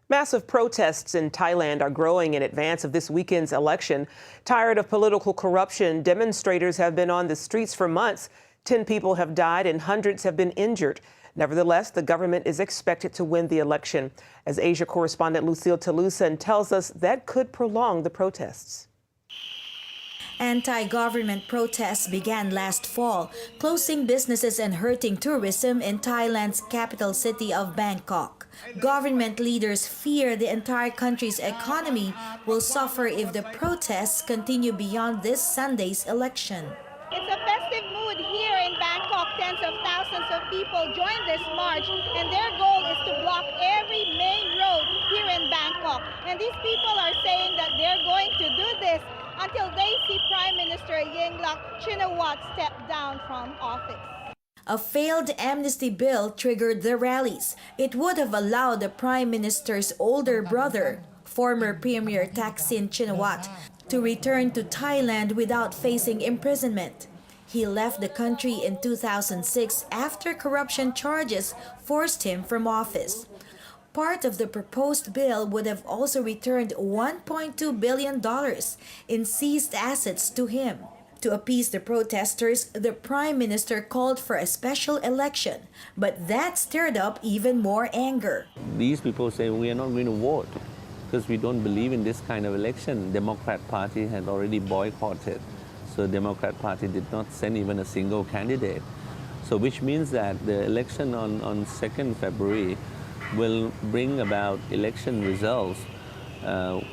Massive protests in Thailand are growing in advance of this weekend's election. Tired of political corruption, demonstrators have been on the streets for months. 10 people have died and hundreds have been injured. Nevertheless, the government is expected to win the election. As Asia correspondent Lucille Talusan tells us, that could prolong the protests. Anti-government protests began last fall, closing businesses and hurting tourism in Thailand's capital city of Bangkok. Government leaders fear the entire country's economy will suffer if the protests continue beyond this Sunday's election. It's a festive mood here in Bangkok. Tens of thousands of people joined this march, and their goal is to block every main road here in Bangkok. And these people are saying that they're going to do this until they see Prime Minister Yingluck Shinawatra step down from office. A failed amnesty bill triggered the rallies. It would have allowed the Prime Minister's older brother, former Premier Thaksin Shinawatra, to return to Thailand without facing imprisonment. He left the country in 2006 after corruption charges forced him from office. Part of the proposed bill would have also returned $1.2 billion in seized assets to him. To appease the protesters, the Prime Minister called for a special election, but that stirred up even more anger. These people say we are not going to vote because we don't believe in this kind of election. Democrat Party had already boycotted, so Democrat Party did not send even a single candidate. So which means that the election on 2nd February will bring about election results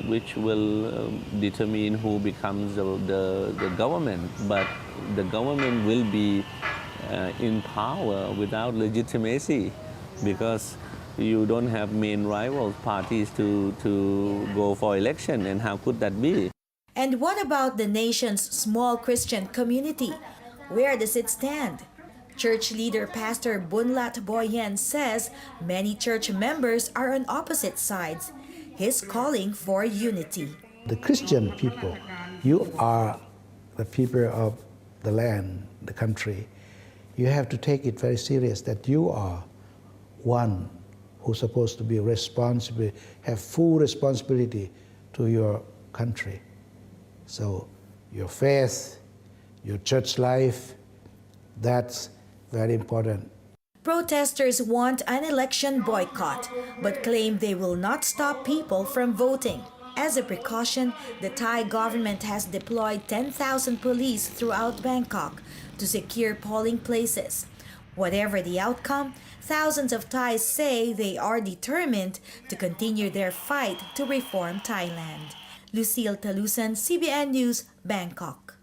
which will determine who becomes the government. But the government will be in power without legitimacy because you don't have main rival parties to go for election, and how could that be? And what about the nation's small Christian community? Where does it stand? Church leader Pastor Bunlat Boyen says many church members are on opposite sides. He's calling for unity. The Christian people, you are the people of the land, the country. You have to take it very serious that you are one who's supposed to be responsible, have full responsibility to your country. So your faith, your church life, that's very important. Protesters want an election boycott, but claim they will not stop people from voting. As a precaution, the Thai government has deployed 10,000 police throughout Bangkok to secure polling places. Whatever the outcome, thousands of Thais say they are determined to continue their fight to reform Thailand. Lucille Talusan, CBN News, Bangkok.